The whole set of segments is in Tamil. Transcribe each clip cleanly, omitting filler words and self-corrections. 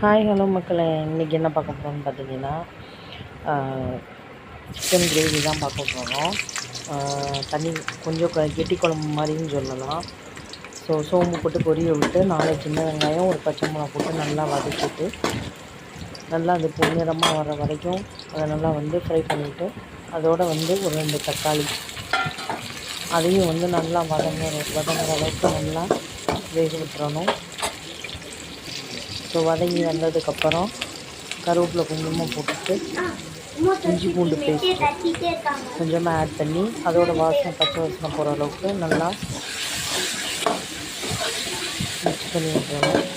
ஹாய் ஹலோ மக்களே, இன்றைக்கி என்ன பார்க்க போகிறோம்னு பார்த்தீங்கன்னா சிக்கன் கிரேவி தான் பார்க்க போகிறோம். தண்ணி கொஞ்சம் கெட்டி குழம்பு மாதிரின்னு சொல்லலாம். சோம்பு போட்டு பொரிய விட்டு 4 சின்ன வெங்காயம் ஒரு பச்சை மிளகா போட்டு நல்லா வதக்கிட்டு நல்லா அது பொன்னிறமாக வர வரைக்கும் அதை நல்லா ஃப்ரை பண்ணிவிட்டு அதோடு ஒரு 2 தக்காளி அதையும் நல்லா வதங்குற அளவுக்கு நல்லா வேக விட்டுறணும். வதங்கி வந்ததுக்கப்புறம் கருவேப்பிலை கொஞ்சமாக போட்டுட்டு இஞ்சி பூண்டு பேஸ்ட்டு கொஞ்சமாக ஆட் பண்ணி அதோட பச்சை வாசனை போகிற அளவுக்கு நல்லா மிக்ஸ் பண்ணி விட்டுறணும்.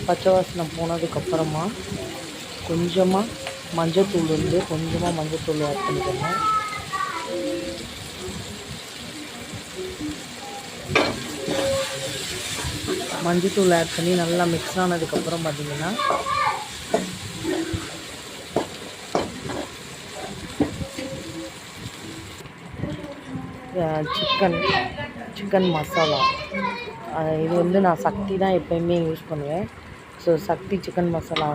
பச்சை வாசனை போனதுக்கப்புறமா கொஞ்சமாக மஞ்சத்தூள் ஆட் பண்ணிக்கணும். மஞ்சத்தூள் ஆட் பண்ணி நல்லா மிக்ஸ் ஆனதுக்கப்புறம் பார்த்திங்கன்னா சிக்கன் மசாலா, இது நான் சக்தி தான் எப்போயுமே யூஸ் பண்ணுவேன். சக்தி சிக்கன் மசாலா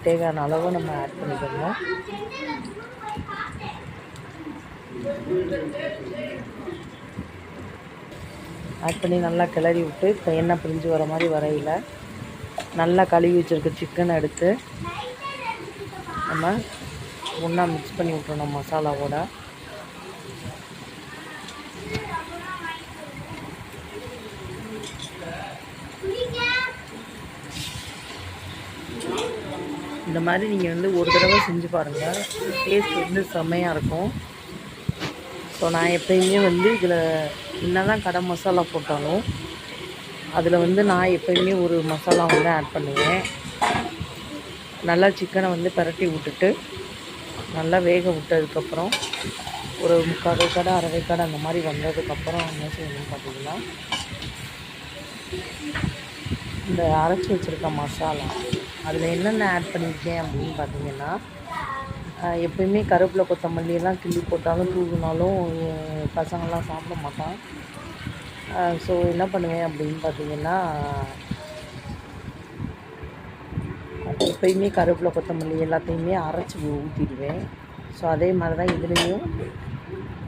தேவையான அளவு நம்ம ஆட் பண்ணிக்கணும். ஆட் பண்ணி நல்லா கிளறி விட்டு இப்போ எண்ணெய் பிரிஞ்சு வர மாதிரி வரையில் நல்லா கழுவி வச்சுருக்க சிக்கனை எடுத்து நம்ம ஒன்றா மிக்ஸ் பண்ணி விட்டுறணும் மசாலாவோட. இந்த மாதிரி நீங்கள் ஒரு தடவை செஞ்சு பாருங்கள், டேஸ்ட் செம்மையாக இருக்கும். நான் எப்போயுமே இதில் என்ன தான் கடை மசாலா போட்டாலும் அதில் நான் எப்போயுமே ஒரு மசாலா ஆட் பண்ணுவேன். நல்லா சிக்கனை பரட்டி விட்டுட்டு நல்லா வேக விட்டதுக்கப்புறம் ஒரு 3/4 வேக்காடு 1/2 வேக்காடு அந்த மாதிரி வந்ததுக்கப்புறம் என்ன செய்யணும்னு பார்த்தீங்கன்னா இந்த அரைச்சி வச்சுருக்க மசாலா அதில் என்னென்ன ஆட் பண்ணியிருக்கேன் அப்படின்னு பார்த்தீங்கன்னா, எப்போயுமே கருவேப்பிலை கொத்தமல்லியெல்லாம் கிள்ளி போட்டாலும் தூவினாலும் பசங்கள்லாம் சாப்பிட மாட்டான். என்ன பண்ணுவேன் அப்படின்னு பார்த்தீங்கன்னா, எப்போயுமே கருவேப்பிலை கொத்தமல்லி எல்லாத்தையுமே அரைச்சி ஊற்றிடுவேன். அதே மாதிரி தான் இதுலேயும்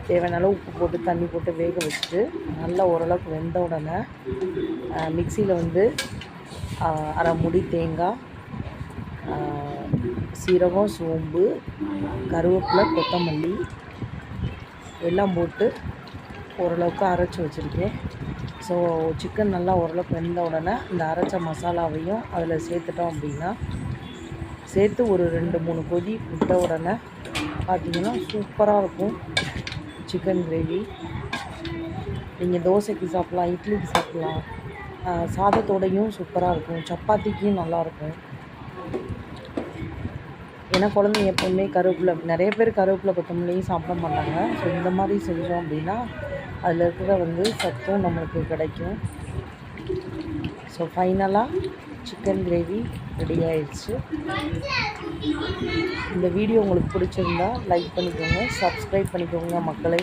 தேவையான அளவு உப்பு போட்டு தண்ணி போட்டு வேக வச்சுட்டு நல்லா ஓரளவுக்கு வெந்த உடனே மிக்சியில் 1/2 மூடி தேங்காய், சீரகம், சோம்பு, கருவேப்பிலை, கொத்தமல்லி எல்லாம் போட்டு ஓரளவுக்கு அரைச்சி வச்சுருக்கேன். சிக்கன் நல்லா ஓரளவுக்கு வெந்த உடனே இந்த அரைச்ச மசாலாவையும் அதில் சேர்த்துட்டோம் அப்படின்னா சேர்த்து ஒரு 2-3 கொதி விட்ட உடனே பார்த்திங்கன்னா சூப்பராக இருக்கும் சிக்கன் கிரேவி. நீங்கள் தோசைக்கு சாப்பிட்லாம், இட்லிக்கு சாப்பிட்லாம், சாதத்தோடையும் சூப்பராக இருக்கும், சப்பாத்திக்கும் நல்லாயிருக்கும். ஏன்னா குழந்தைங்க எப்போவுமே நிறைய பேர் கருவேப்பிலை கொத்தமல்லியும் சாப்பிட மாட்டாங்க. இந்த மாதிரி செஞ்சோம் அப்படின்னா அதில் இருக்கிற சத்தும் நம்மளுக்கு கிடைக்கும். ஃபைனலாக சிக்கன் கிரேவி ரெடி ஆயிடுச்சு. இந்த வீடியோ உங்களுக்கு பிடிச்சிருந்தா லைக் பண்ணிக்கோங்க, சப்ஸ்கிரைப் பண்ணிக்கோங்க மக்களே.